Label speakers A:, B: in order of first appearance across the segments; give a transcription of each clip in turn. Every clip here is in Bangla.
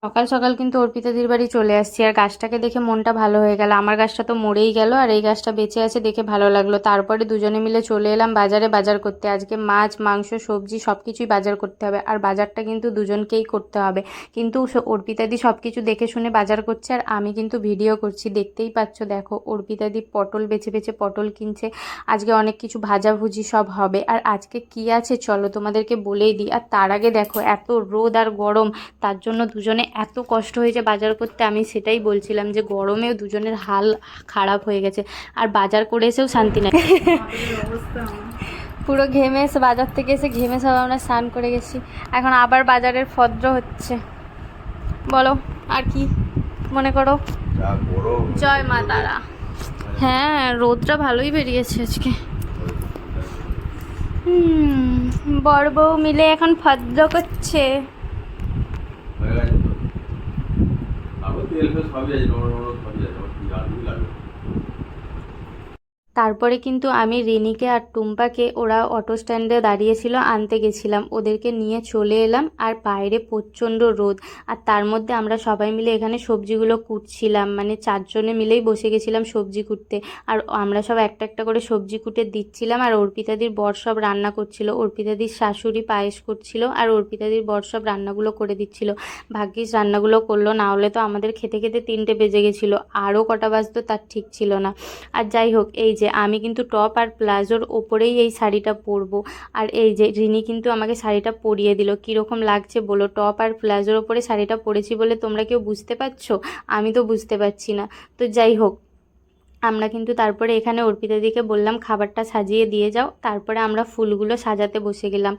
A: সকাল সকাল কিন্তু অর্পিতাদির বাড়ি চলে আসছি, আর গাছটাকে দেখে মনটা ভালো হয়ে গেল। আমার গাছটা তো মরেই গেল, আর এই গাছটা বেঁচে আছে দেখে ভালো লাগলো। তারপরে দুজনে মিলে চলে এলাম বাজারে বাজার করতে। আজকে মাছ মাংস সবজি সব কিছুই বাজার করতে হবে, আর বাজারটা কিন্তু দুজনকেই করতে হবে। কিন্তু অর্পিতাদি সব কিছু দেখে শুনে বাজার করছে, আর আমি কিন্তু ভিডিও করছি, দেখতেই পাচ্ছ। দেখো অর্পিতাদি পটল বেছে বেছে পটল কিনছে। আজকে অনেক কিছু ভাজাভুজি সব হবে, আর আজকে কি আছে চলো তোমাদেরকে বলেই দিই। আর তার আগে দেখো এত রোদ আর গরম, তার জন্য দুজনে এত কষ্ট হয়েছে বাজার করতে। আমি সেটাই বলছিলাম যে গরমেও দুজনের হাল খারাপ হয়ে গেছে, আর বাজার করে এসেও শান্তি নাই। পুরো ঘেমে এসে, বাজার থেকে এসে ঘেমে সব আমরা স্নান করে গেছি। এখন আবার বাজারের ফদ্র হচ্ছে। বলো আর কি মনে করো। জয় মা তারা। হ্যাঁ, রোদটা ভালোই বেরিয়েছে আজকে। বর বউ মিলে এখন ফদ্র করছে। তারপরে কিন্তু আমি রিনিকে আর টুম্পাকে, ওরা অটো স্ট্যান্ডে দাঁড়িয়েছিল, আনতে গেছিলাম, ওদেরকে নিয়ে চলে এলাম। আর বাইরে প্রচণ্ড রোদ, আর তার মধ্যে আমরা সবাই মিলে এখানে সবজিগুলো কুটছিলাম, মানে চারজনে মিলেই বসে গেছিলাম সবজি কুটতে। আর আমরা সব একটা একটা করে সবজি কুটে দিচ্ছিলাম, আর অর্পিতাদির বর সব রান্না করছিল। অর্পিতাদির শাশুড়ি পায়েস করছিল, আর অর্পিতাদির বর সব রান্নাগুলো করে দিচ্ছিল। ভাগ্যিস রান্নাগুলো করলো, না হলে তো আমাদের খেতে খেতে 3টে বেজে গেছিলো, আরও কটা বাজতো তার ঠিক ছিল না। আর যাই হোক, এই যে আমি কিন্তু টপ আর প্লাজোর ওপরেই এই শাড়িটা পরবো। আর এই যে রিনি কিন্তু আমাকে শাড়িটা পরিয়ে দিল। কীরকম লাগছে বলো? টপ আর প্লাজোর ওপরে শাড়িটা পরেছি বলে তোমরা কেউ বুঝতে পারছো? আমি তো বুঝতে পারছি না। তো যাই হোক, আমরা কিন্তু তারপরে এখানে অর্পিতাদিকে বললাম খাবারটা সাজিয়ে দিয়ে যাও। তারপরে আমরা ফুলগুলো সাজাতে বসে গেলাম।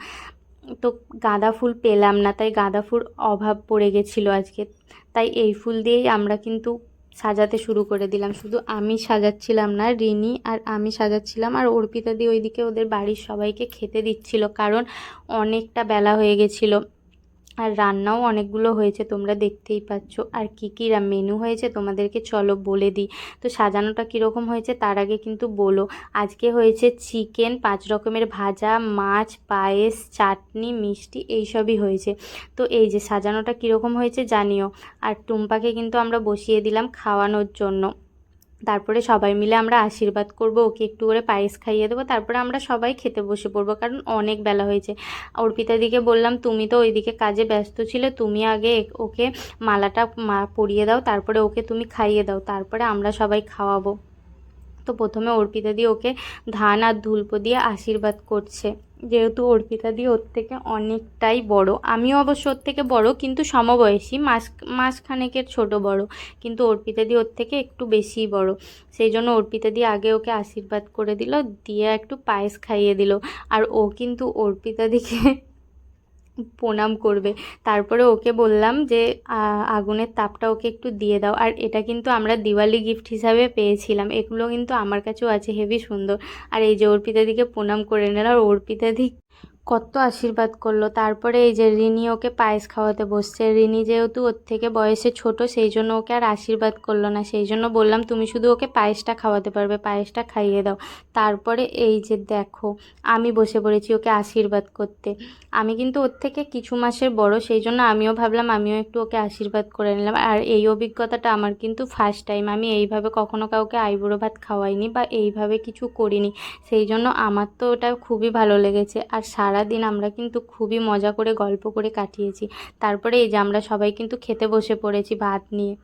A: তো গাঁদা ফুল পেলাম না, তাই গাঁদা ফুল অভাব পড়ে গেছিলো আজকে। তাই এই ফুল দিয়েই আমরা কিন্তু সাজাতে শুরু করে দিলাম। শুধু আমি সাজাচ্ছিলাম না, রিনি আর আমি সাজাচ্ছিলাম, আর অর্পিতাদি ওইদিকে ওদের বাড়ির সবাইকে খেতে দিচ্ছিল, কারণ অনেকটা বেলা হয়ে গেছিলো। আর রান্নাও অনেকগুলো হয়েছে, তোমরা দেখতেই পাচ্ছ। আর কী কী মেনু হয়েছে তোমাদেরকে চলো বলে দিই। তো সাজানোটা কীরকম হয়েছে তার আগে কিন্তু বলো। আজকে হয়েছে চিকেন, 5 রকমের ভাজা, মাছ, পায়েস, চাটনি, মিষ্টি, এইসবই হয়েছে। তো এই যে সাজানোটা কীরকম হয়েছে জানিও। আর টুম্পাকে কিন্তু আমরা বসিয়ে দিলাম খাওয়ানোর জন্য। তারপরে সবাই মিলে আমরা আশীর্বাদ করব, ওকে একটু করে পায়েস খাইয়ে দেবো। তারপরে আমরা সবাই খেতে বসে পড়বো, কারণ অনেক বেলা হয়েছে। অর্পিতাদিকে বললাম তুমি তো ওইদিকে কাজে ব্যস্ত ছিলে, তুমি আগে ওকে মালাটা পরিয়ে দাও, তারপরে ওকে তুমি খাইয়ে দাও, তারপরে আমরা সবাই খাওয়াবো। তো প্রথমে অর্পিতাদি ওকে ধান আর ধুলপো দিয়ে আশীর্বাদ করছে। যেহেতু অর্পিতাদি ওর থেকে অনেকটাই বড়, আমিও অবশ্য ওর থেকে বড়, কিন্তু সমবয়সী, মাসখানেকের ছোট বড়, কিন্তু অর্পিতাদি ওর থেকে একটু বেশিই বড়। সেই জন্য অর্পিতাদি আগে ওকে আশীর্বাদ করে দিল, দিয়ে একটু পায়েস খাইয়ে দিল। আর ও কিন্তু অর্পিতাদিকে প্রণাম করবে। তারপরে ওকে বললাম যে আগুনের তাপটা ওকে একটু দিয়ে দাও। আর এটা কিন্তু আমরা দিওয়ালি গিফট হিসাবে পেয়েছিলাম, এগুলো কিন্তু আমার কাছেও আছে, হেভি সুন্দর। আর এই যে অর্পিতাদিকে প্রণাম করে নিল, আর অর্পিতাদি কত আশীর্বাদ করলো। তারপরে এই যে রিনি ওকে পায়েস খাওয়াতে বসছে। রিনি যেহেতু ওর থেকে বয়সে ছোট, সেই জন্য ওকে আর আশীর্বাদ করলো না। সেই জন্য বললাম তুমি শুধু ওকে পায়েসটা খাওয়াতে পারবে, পায়েসটা খাইয়ে দাও। তারপরে এই যে দেখো, আমি বসে পড়েছি ওকে আশীর্বাদ করতে। আমি কিন্তু ওর থেকে কিছু মাসের বড়, সেই জন্য আমিও ভাবলাম আমিও একটু ওকে আশীর্বাদ করে নিলাম। আর এই অভিজ্ঞতাটা আমার কিন্তু ফার্স্ট টাইম, আমি এইভাবে কখনো কাউকে আইবুড়ো ভাত খাওয়াইনি বা এইভাবে কিছু করিনি। সেই জন্য আমার তো ওটা খুবই ভালো লেগেছে। আর সারা দিন আমরা কিন্তু খুবই মজা করে গল্প করে কাটিয়েছি। তারপরে এই যে আমরা সবাই কিন্তু খেতে বসে পড়েছি ভাত নিয়ে।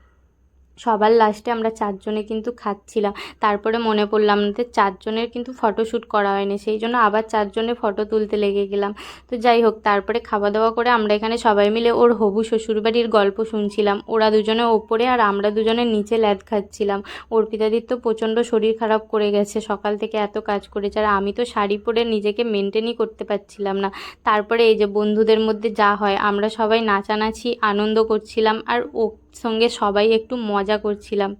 A: সবার লাস্টে আমরা 4জনে কিন্তু খাচ্ছিলাম। তারপরে মনে পড়লো আমাদের 4জনের কিন্তু ফটোশ্যুট করা হয়নি, সেই জন্য আবার 4জনে ফটো তুলতে লেগে গেলাম। তো যাই হোক, তারপরে খাওয়া দাওয়া করে আমরা এখানে সবাই মিলে ওর হবু শ্বশুরবাড়ির গল্প শুনছিলাম। ওরা দুজনে ওপরে আর আমরা দুজনে নিচে ল্যাদ খাচ্ছিলাম। অর্পিতাদির তো প্রচণ্ড শরীর খারাপ করে গেছে, সকাল থেকে এত কাজ করেছে, আর আমি তো শাড়ি পরে নিজেকে মেনটেনই করতে পারছিলাম না। তারপরে এই যে বন্ধুদের মধ্যে যা হয়, আমরা সবাই নাচানাচি আনন্দ করছিলাম, আর ওর সঙ্গে সবাই একটু মজা করছিলাম।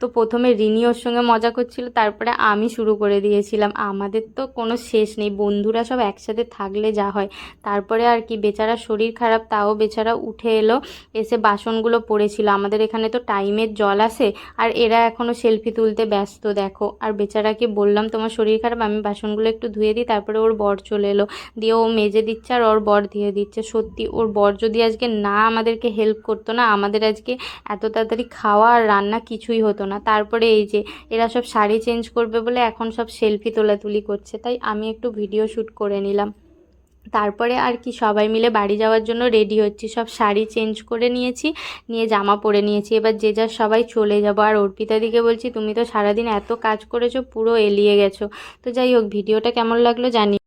A: তো প্রথমে রিনি ওর সঙ্গে মজা করছিল, তারপরে আমি শুরু করে দিয়েছিলাম। আমাদের তো কোনো শেষ নেই, বন্ধুরা সব একসাথে থাকলে যা হয়। তারপরে আর কি, বেচারা শরীর খারাপ তাও বেচারা উঠে এলো, এসে বাসনগুলো পড়েছিল। আমাদের এখানে তো টাইমের জল আসে, আর এরা এখনও সেলফি তুলতে ব্যস্ত দেখো। আর বেচারাকে বললাম তোমার শরীর খারাপ, আমি বাসনগুলো একটু ধুয়ে দিই। তারপরে ওর বর চলে এলো, দিয়ে ও মেজে দিচ্ছে আর ওর বর ধুয়ে দিচ্ছে। সত্যি ওর বর যদি আজকে না আমাদেরকে হেল্প করতো না, আমাদের আজকে এত তাড়াতাড়ি খাওয়া আর রান্না কিছুই হতো না। তারপরে এই যে এরা সব শাড়ি চেঞ্জ করবে বলে এখন সব সেলফি তোলাতুলি করছে, তাই আমি একটু ভিডিও শ্যুট করে নিলাম। তারপরে আর কি, সবাই মিলে বাড়ি যাওয়ার জন্য রেডি হচ্ছি। সব শাড়ি চেঞ্জ করে নিয়েছি, নিয়ে জামা পরে নিয়েছি। এবার যে যার সবাই চলে যাবো। আর অর্পিতাদিকে বলছি তুমি তো সারাদিন এত কাজ করেছো, পুরো এলিয়ে গেছো। তো যাই হোক, ভিডিওটা কেমন লাগলো জানি।